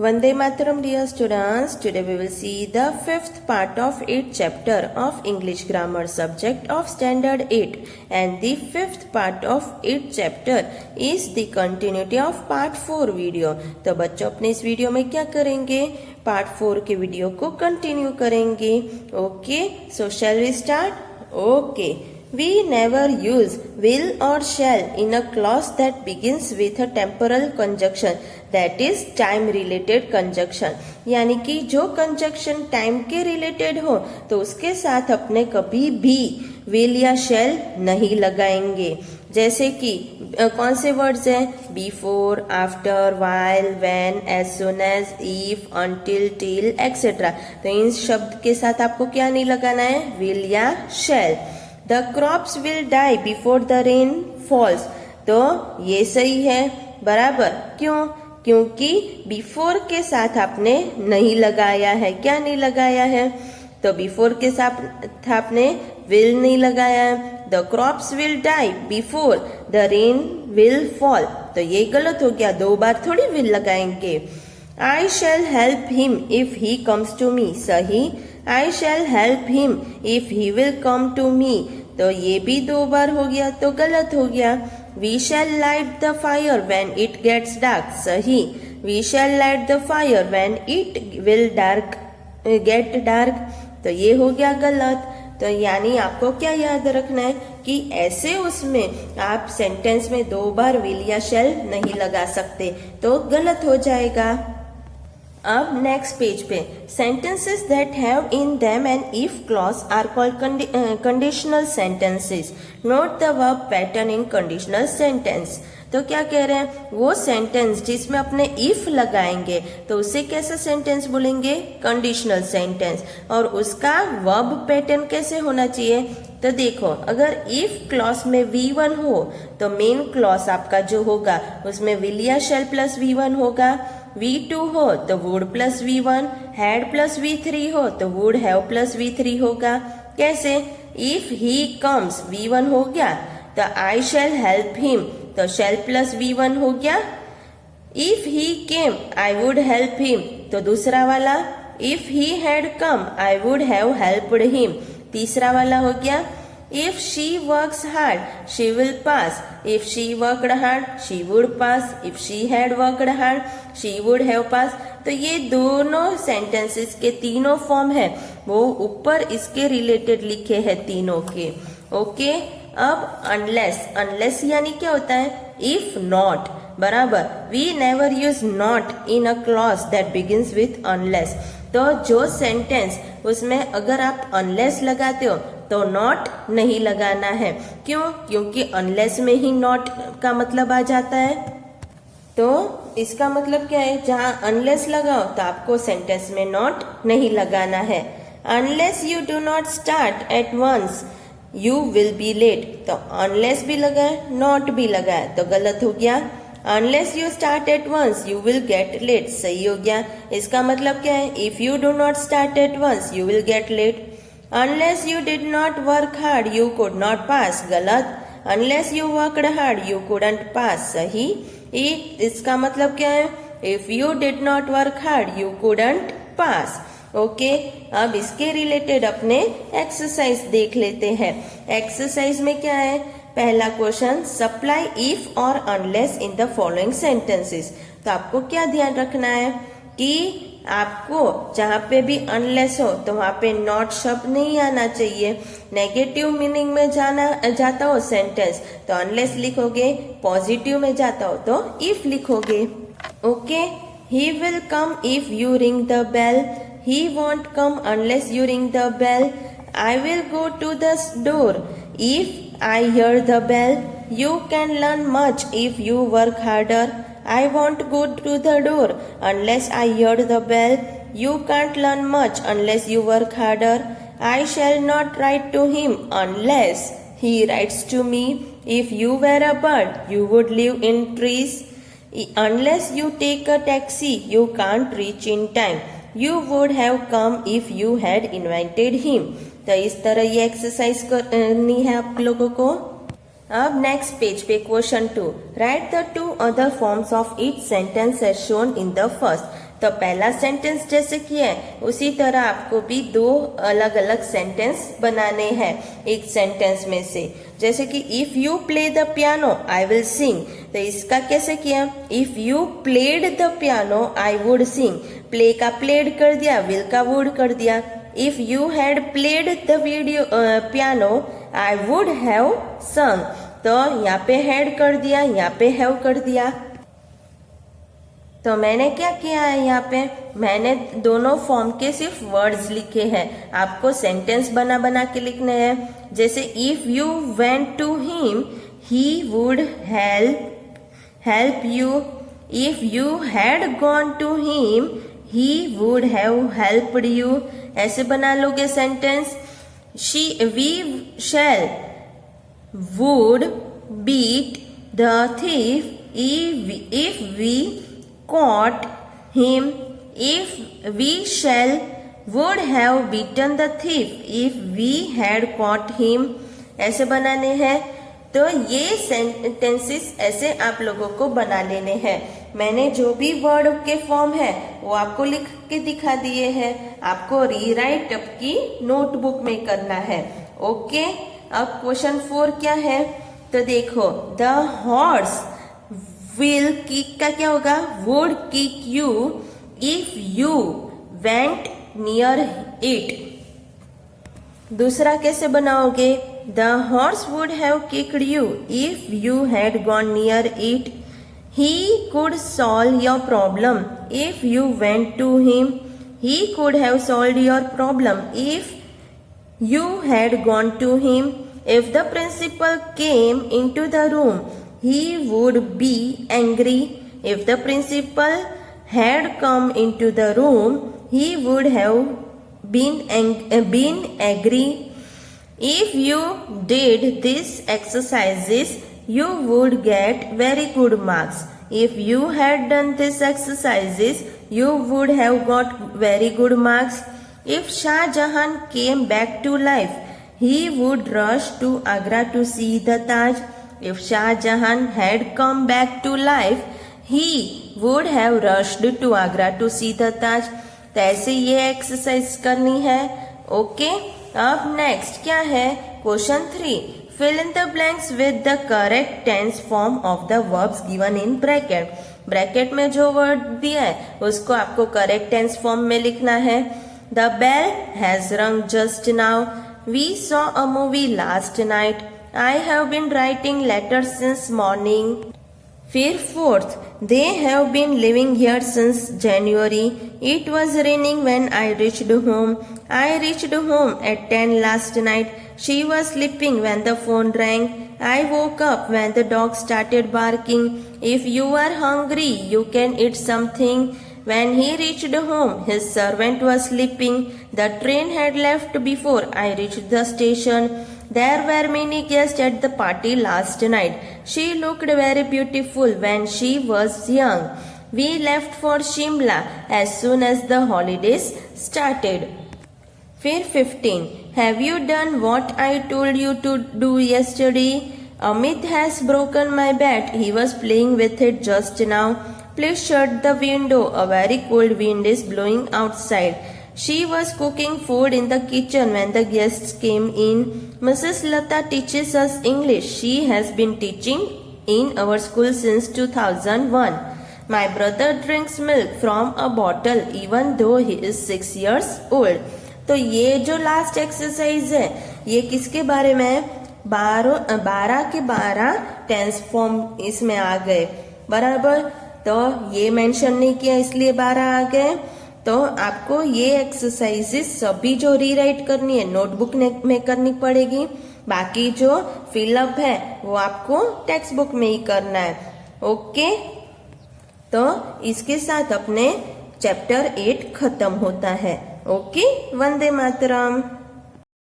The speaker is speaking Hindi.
Vande Mataram, dear students. Today we will see the fifth part of 8th chapter of English grammar subject of standard 8, and the fifth part of 8th chapter is the continuity of part 4 video. तो बच्चों अपने इस वीडियो में क्या करेंगे, पार्ट 4 के वीडियो को कंटिन्यू करेंगे. Okay, so shall we start. Okay, we never use will or shall in a clause that begins with a temporal conjunction, that is time related conjunction. यानी कि जो कंजक्शन टाइम के रिलेटेड हो तो उसके साथ अपने कभी भी will या shall नहीं लगाएंगे. जैसे कि कौन से वर्ड्स हैं, before, after, while, when, as soon as, if, until, till, etcetera. तो इन शब्द के साथ आपको क्या नहीं लगाना है, will या shall. The crops will die before the rain falls. तो ये सही है, बराबर. क्यों? क्योंकि बिफोर के साथ आपने नहीं लगाया है. क्या नहीं लगाया है, तो बिफोर के साथ आपने will नहीं लगाया है. The crops will die before the rain will fall. तो ये गलत हो गया, दो बार थोड़ी will लगाएंगे. I shall help him if he comes to me. सही. I shall help him if he will come to me. तो ये भी दो बार हो गया, तो गलत हो गया. We shall light the fire when it gets dark. सही. We shall light the fire when it will get dark. तो ये हो गया गलत. तो यानी आपको क्या याद रखना है कि ऐसे उसमें आप सेंटेंस में दो बार will या shall नहीं लगा सकते, तो गलत हो जाएगा. अब नेक्स्ट पेज पे sentences that have in them an if clause are called conditional sentences. Note the verb pattern in conditional sentence. तो क्या कह रहे हैं, वो सेंटेंस जिसमें अपने if लगाएंगे तो उसे कैसा सेंटेंस बोलेंगे, कंडीशनल सेंटेंस. और उसका वर्ब पैटर्न कैसे होना चाहिए, तो देखो, अगर if क्लॉज में V1 हो तो मेन क्लॉज आपका जो होगा उसमें will या shall प्लस V1 होगा. V2 हो तो would plus V1, had plus V3 हो तो would have प्लस V3 होगा. कैसे, if he comes V1 हो गया तो I shall help him, तो shall प्लस V1 हो गया. if he came I would help him, तो दूसरा वाला if he had come I would have helped him. तीसरा वाला हो गया if she works hard she will pass. if she worked hard she would pass. if she had worked hard she would have passed. तो ये दोनों सेंटेंसेस के तीनों फॉर्म है, वो ऊपर इसके रिलेटेड लिखे हैं तीनों के. ओके, अब अनलेस यानी क्या होता है, इफ नॉट, बराबर. We never use not in a clause that begins with unless. तो जो सेंटेंस उसमें अगर आप अनलेस लगाते हो तो नॉट नहीं लगाना है. क्यों? क्योंकि अनलेस में ही नॉट का मतलब आ जाता है. तो इसका मतलब क्या है, जहां अनलेस लगाओ तो आपको सेंटेंस में नॉट नहीं लगाना है. Unless you do not start at once you will be late. तो अनलेस भी लगाए, नॉट भी लगाए, तो गलत हो गया. Unless you start at once you will get late, सही हो गया. इसका मतलब क्या है, if you do not start at once you will get late. Unless you did not work hard you could not pass, गलत. Unless you worked hard you couldn't पास, सही. इसका मतलब क्या है, if you did not work hard you couldn't pass. Okay, अब इसके रिलेटेड अपने एक्सरसाइज देख लेते हैं. एक्सरसाइज में क्या है, पहला क्वेश्चन, सप्लाई इफ और unless in the following sentences. तो आपको क्या ध्यान रखना है कि आपको जहां पे भी अनलेस हो तो वहां पे नॉट शब्द नहीं आना चाहिए. नेगेटिव मीनिंग में जाता हो सेंटेंस तो अनलेस लिखोगे, पॉजिटिव में जाता हो तो इफ लिखोगे. Okay, he will come if you ring the bell. He won't come unless you ring the bell. I will go to the door if I hear the bell. You can learn much if you work harder. I won't go to the door unless I hear the bell. You can't learn much unless you work harder. I shall not write to him unless he writes to me. If you were a bird, you would live in trees. Unless you take a taxi, you can't reach in time. You would have come if you had invited him. तो इस तरह ये एक्सरसाइज करनी है आप लोगों को. अब नेक्स्ट पेज पे question 2, right the 2 other forms of each sentence as shown in the first. तो पहला सेंटेंस जैसे किया है उसी तरह आपको भी दो अलग अलग सेंटेंस बनाने हैं एक सेंटेंस में से। जैसे कि if you play the piano I will sing, तो इसका कैसे किया, if you played the piano I would sing, play का प्लेड कर दिया, विल का वुड कर दिया। If you had played the piano I would have sung, तो यहाँ पे हैड कर दिया, यहाँ पे हैव कर दिया। तो मैंने क्या किया है, यहाँ पे मैंने दोनों फॉर्म के सिर्फ वर्ड्स लिखे हैं, आपको सेंटेंस बना बना के लिखने हैं। जैसे if you went to him he would help you, if you had gone to him he would have helped you, ऐसे बना लोगे sentence. We shall would beat the thief if we caught him, if we shall would have beaten the thief if we had caught him, ऐसे बनाने हैं। तो ये सेंटेंसेस ऐसे आप लोगों को बना लेने हैं। मैंने जो भी वर्ड के फॉर्म है वो आपको लिख के दिखा दिए हैं, आपको रीराइट अप की नोटबुक में करना है। ओके, अब क्वेश्चन 4 क्या है, तो देखो द हॉर्स विल किक का क्या होगा, would kick you if you went near it. दूसरा कैसे बनाओगे, the horse would have kicked you if you had gone near it, he could solve your problem if you went to him, he could have solved your problem if you had gone to him, if the principal came into the room he would be angry, if the principal had come into the room he would have been angry, if you did these exercises you would get very good marks, if you had done these exercises you would have got very good marks, if Shah Jahan came back to life, he would rush to Agra to see the Taj. If Shah Jahan had come back to life, he would have rushed to Agra to see the Taj. तो ऐसे ये एक्सरसाइज करनी है। ओके, अब नेक्स्ट क्या है, question 3, fill in the blanks with the correct tense form of the verbs given in bracket. Bracket में जो वर्ड दिया है उसको आपको करेक्ट टेंस फॉर्म में लिखना है। The bell has rung just now. We saw a movie last night. I have been writing letters since morning. फिर 4th, they have been living here since January. It was raining when I reached home. I reached home at 10 last night. She was sleeping when the phone rang. I woke up when the dog started barking. If you are hungry, you can eat something. When he reached home, his servant was sleeping. The train had left before I reached the station. There were many guests at the party last night. She looked very beautiful when she was young. We left for Shimla as soon as the holidays started. फिर 15, have you done what I told you to do yesterday? Amit has broken my bat. He was playing with it just now. Please shut the window. A very cold wind is blowing outside. She was cooking food in the kitchen when the guests came in. Mrs. Lata teaches us English. She has been teaching in our school since 2001. My brother drinks milk from a bottle even though he is 6 years old. तो ये जो लास्ट एक्सरसाइज है ये किसके बारे में है, 12 के 12 टेंस फॉर्म इसमें आ गए, बराबर। तो ये मेंशन नहीं किया इसलिए 12 आ गए। तो आपको ये एक्सरसाइजेस सभी जो रीराइट करनी है नोटबुक में करनी पड़ेगी, बाकी जो फिलअप है वो आपको टेक्स्ट बुक में ही करना है। ओके, तो इसके साथ अपने चैप्टर 8 खत्म होता है। ओके, वंदे मातरम।